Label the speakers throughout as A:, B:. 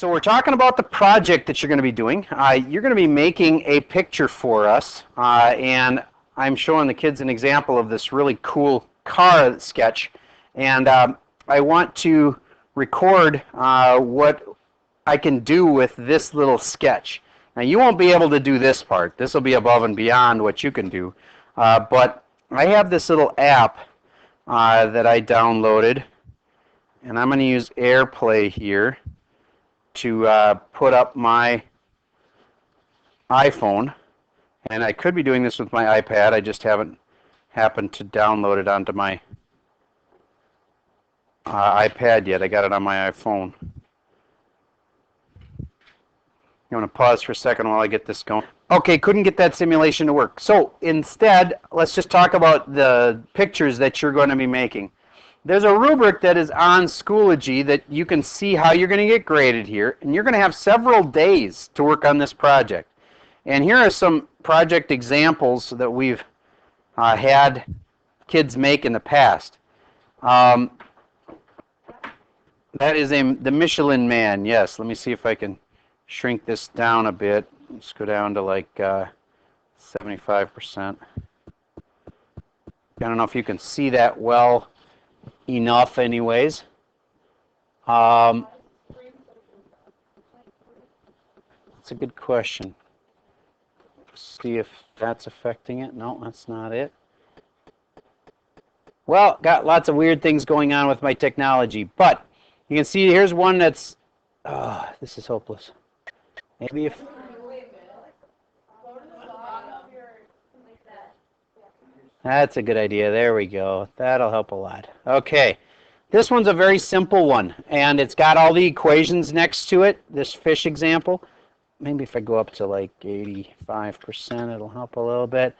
A: So we're talking about the project that you're going to be doing. You're going to be making a picture for us, and I'm showing the kids an example of this really cool car sketch. And I want to record what I can do with this little sketch. Now you won't be able to do this part. This will be above and beyond what you can do. But I have this little app that I downloaded, and I'm going to use AirPlay here to put up my iPhone, and I could be doing this with my iPad. I just haven't happened to download it onto my iPad yet. I got it on my iPhone. You want to pause for a second while I get this going? Okay, couldn't get that simulation to work. So instead, let's just talk about the pictures that you're going to be making. There's a rubric that is on Schoology that you can see how you're going to get graded here, and you're going to have several days to work on this project. And here are some project examples that we've had kids make in the past. That is the Michelin Man. Yes, let me see if I can shrink this down a bit. Let's go down to like 75%. I don't know if you can see that well enough anyways. That's a good question. See if that's affecting it. No, that's not it. Well, got lots of weird things going on with my technology, but you can see here's one that's, this is hopeless. Maybe if, that's a good idea. There we go. That'll help a lot. Okay. This one's a very simple one, and it's got all the equations next to it, this fish example. Maybe if I go up to like 85%, it'll help a little bit.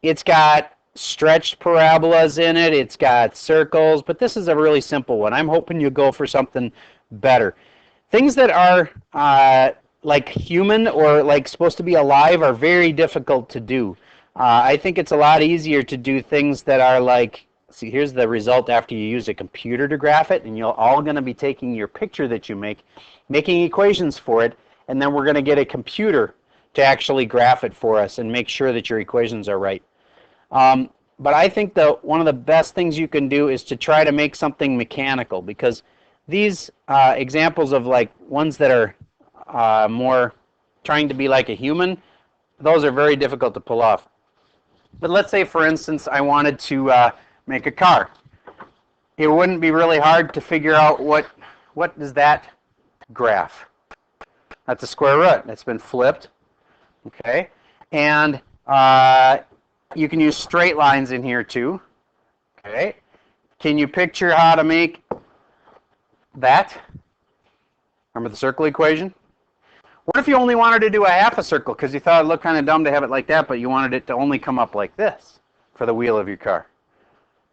A: It's got stretched parabolas in it. It's got circles, but this is a really simple one. I'm hoping you go for something better. Things that are like human or like supposed to be alive are very difficult to do. I think it's a lot easier to do things that are like, see, here's the result after you use a computer to graph it, and you're all going to be taking your picture that you make, making equations for it, and then we're going to get a computer to actually graph it for us and make sure that your equations are right. But I think that one of the best things you can do is to try to make something mechanical, because these examples of like ones that are more trying to be like a human, those are very difficult to pull off. But let's say, for instance, I wanted to make a car. It wouldn't be really hard to figure out what is that graph. That's a square root. That's been flipped. Okay, and you can use straight lines in here too. Okay, can you picture how to make that? Remember the circle equation? What if you only wanted to do a half a circle because you thought it looked kind of dumb to have it like that, but you wanted it to only come up like this for the wheel of your car?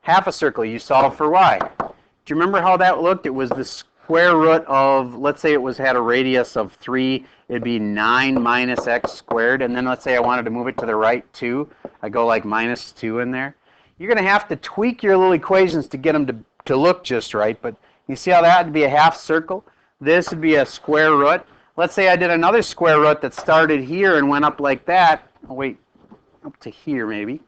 A: Half a circle, you solve for y. Do you remember how that looked? It was the square root of, let's say it had a radius of 3, it'd be 9 minus x squared, and then let's say I wanted to move it to the right 2, I go like minus 2 in there. You're going to have to tweak your little equations to get them to look just right, but you see how that would be a half circle? This would be a square root. Let's say I did another square root that started here and went up like that. Oh, wait, up to here maybe.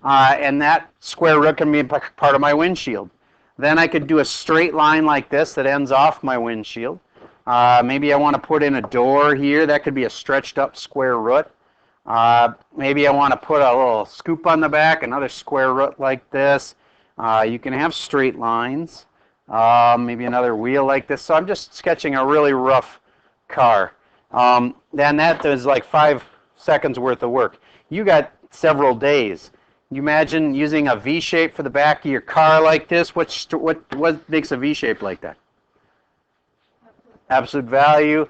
A: And that square root can be part of my windshield. Then I could do a straight line like this that ends off my windshield. Maybe I want to put in a door here. That could be a stretched up square root. Maybe I want to put a little scoop on the back, another square root like this. You can have straight lines. Maybe another wheel like this. So I'm just sketching a really rough car. Then that is like 5 seconds worth of work. You got several days. You imagine using a V shape for the back of your car like this. What makes a V shape like that? Absolute value.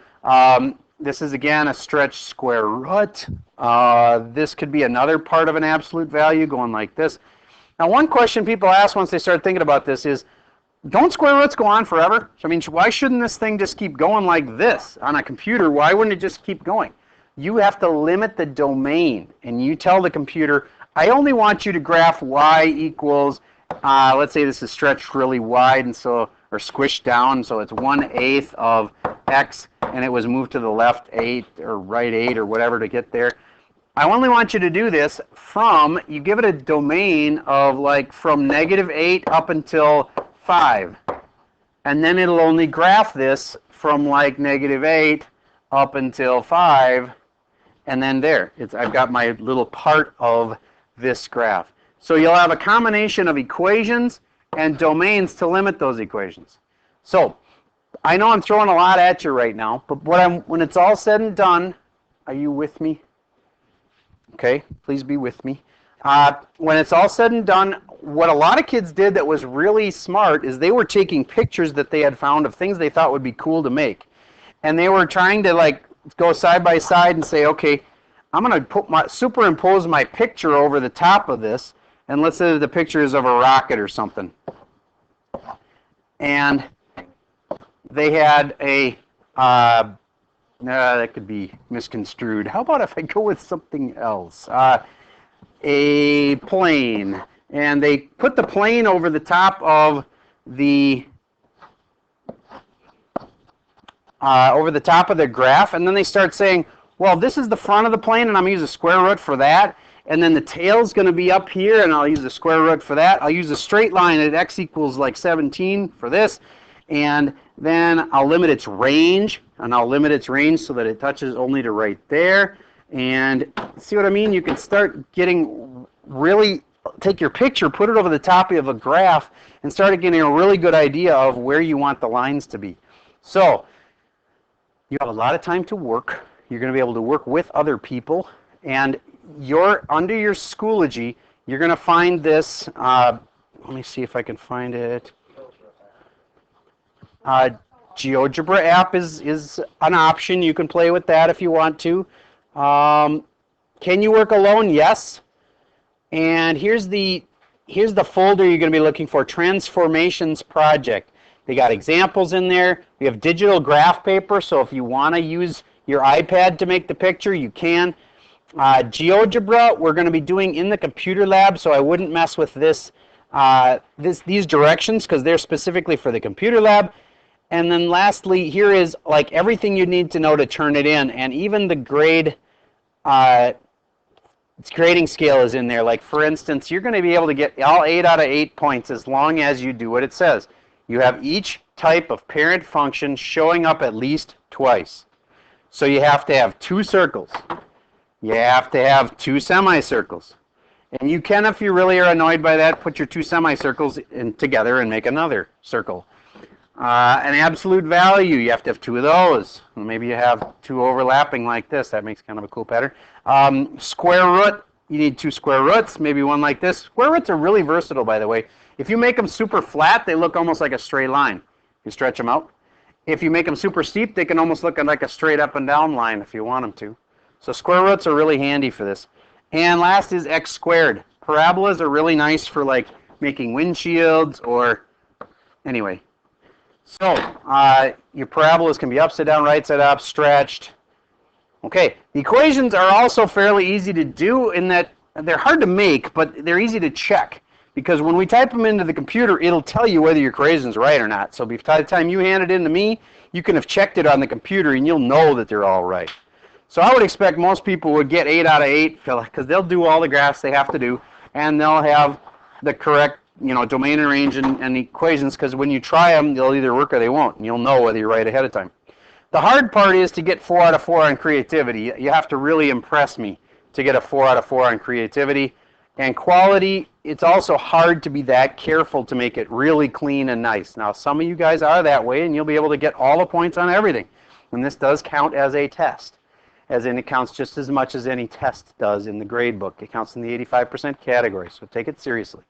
A: This is again a stretched square root. This could be another part of an absolute value going like this. Now one question people ask once they start thinking about this is, don't square roots go on forever? So, I mean, why shouldn't this thing just keep going like this on a computer? Why wouldn't it just keep going? You have to limit the domain, and you tell the computer, I only want you to graph y equals, let's say this is stretched really wide and so, or squished down, so it's 1/8 of X and it was moved to the left 8 or right 8 or whatever to get there. I only want you to do this from, you give it a domain of like from -8 up until 5. And then it'll only graph this from like -8 up until 5. And then there, I've got my little part of this graph. So you'll have a combination of equations and domains to limit those equations. So I know I'm throwing a lot at you right now, but when it's all said and done, are you with me? Okay, please be with me. When it's all said and done, what a lot of kids did that was really smart is they were taking pictures that they had found of things they thought would be cool to make. And they were trying to like go side by side and say, okay, I'm going to superimpose my picture over the top of this, and let's say the picture is of a rocket or something. And they had a that could be misconstrued. How about if I go with something else? A plane. And they put the plane over the top of the graph, and then they start saying, well, this is the front of the plane, and I'm going to use a square root for that. And then the tail's going to be up here, and I'll use the square root for that. I'll use a straight line at x equals like 17 for this. And then I'll limit its range, and I'll limit its range so that it touches only to right there. And see what I mean? You can start getting really, take your picture, put it over the top of a graph, and start getting a really good idea of where you want the lines to be. So you have a lot of time to work. You're going to be able to work with other people. And under your Schoology, you're going to find this. Let me see if I can find it. GeoGebra app is an option. You can play with that if you want to. Can you work alone? Yes. And here's the folder you're going to be looking for, Transformations Project. They got examples in there. We have digital graph paper, so if you want to use your iPad to make the picture, you can. GeoGebra, we're going to be doing in the computer lab, so I wouldn't mess with these directions because they're specifically for the computer lab. And then lastly, here is like everything you need to know to turn it in, and even the grade, its grading scale is in there. Like for instance, you're going to be able to get all 8 out of 8 points as long as you do what it says. You have each type of parent function showing up at least twice. So you have to have 2 circles. You have to have 2 semicircles. And you can, if you really are annoyed by that, put your 2 semicircles together and make another circle. An absolute value, you have to have 2 of those. Maybe you have 2 overlapping like this. That makes kind of a cool pattern. Square root, you need 2 square roots, maybe one like this. Square roots are really versatile, by the way. If you make them super flat, they look almost like a straight line. You stretch them out. If you make them super steep, they can almost look like a straight up and down line if you want them to. So square roots are really handy for this. And last is x squared. Parabolas are really nice for like making windshields or anyway. So your parabolas can be upside down, right side up, stretched. Okay, the equations are also fairly easy to do in that they're hard to make, but they're easy to check. Because when we type them into the computer, it'll tell you whether your equation's right or not. So by the time you hand it in to me, you can have checked it on the computer and you'll know that they're all right. So I would expect most people would get 8 out of 8 because they'll do all the graphs they have to do, and they'll have the correct, domain and range and equations, because when you try them, they'll either work or they won't, and you'll know whether you're right ahead of time. The hard part is to get 4 out of 4 on creativity. You have to really impress me to get a 4 out of 4 on creativity. And quality, it's also hard to be that careful to make it really clean and nice. Now, some of you guys are that way, and you'll be able to get all the points on everything. And this does count as a test, as in it counts just as much as any test does in the grade book. It counts in the 85% category, so take it seriously.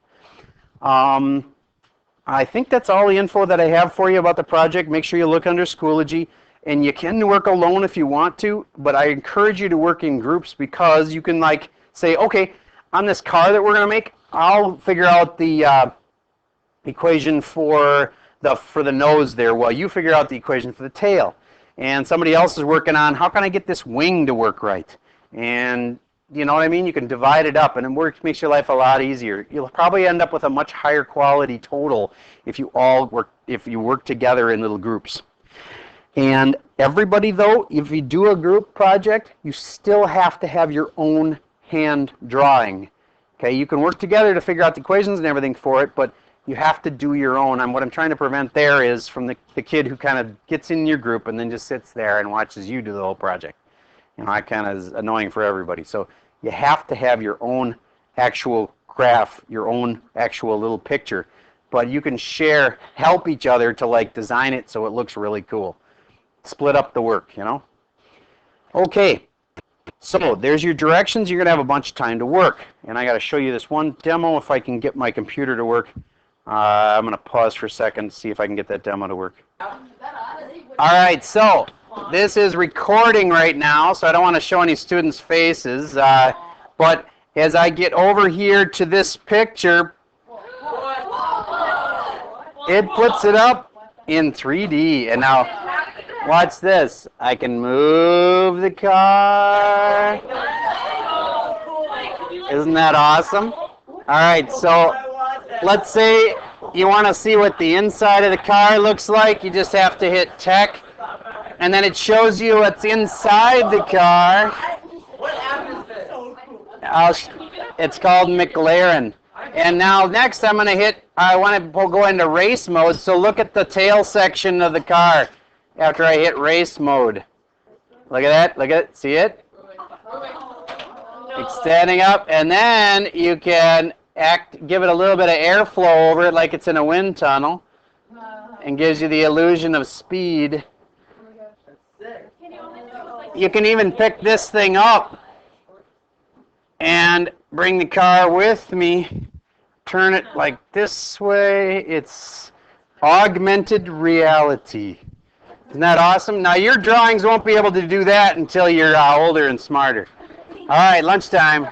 A: I think that's all the info that I have for you about the project. Make sure you look under Schoology. And you can work alone if you want to, but I encourage you to work in groups because you can like say, okay, on this car that we're going to make, I'll figure out the equation for the nose there. Well, you figure out the equation for the tail. And somebody else is working on how can I get this wing to work right. And you know what I mean? You can divide it up, and it makes your life a lot easier. You'll probably end up with a much higher quality total if you work together in little groups. And everybody, though, if you do a group project, you still have to have your own hand drawing. Okay, you can work together to figure out the equations and everything for it, but you have to do your own. And what I'm trying to prevent there is from the kid who kind of gets in your group and then just sits there and watches you do the whole project. You know, that kind of is annoying for everybody. So you have to have your own actual graph, your own actual little picture. But you can share, help each other to like design it so it looks really cool. Split up the work, you know. Okay, so there's your directions. You're going to have a bunch of time to work. And I got to show you this one demo if I can get my computer to work. I'm going to pause for a second to see if I can get that demo to work. All right, so this is recording right now, so I don't want to show any students' faces. But as I get over here to this picture, it puts it up in 3D. And now, watch this. I can move the car. Isn't that awesome? All right, so let's say you want to see what the inside of the car looks like. You just have to hit tech, and then it shows you what's inside the car. It's called McLaren. And now next I'm going to hit, I want to go into race mode, so look at the tail section of the car after I hit race mode. Look at that, look at it, see it? It's standing up, and then you can give it a little bit of airflow over it like it's in a wind tunnel, and gives you the illusion of speed. You can even pick this thing up and bring the car with me, turn it like this way. It's augmented reality. Isn't that awesome? Now your drawings won't be able to do that until you're older and smarter. All right, lunchtime.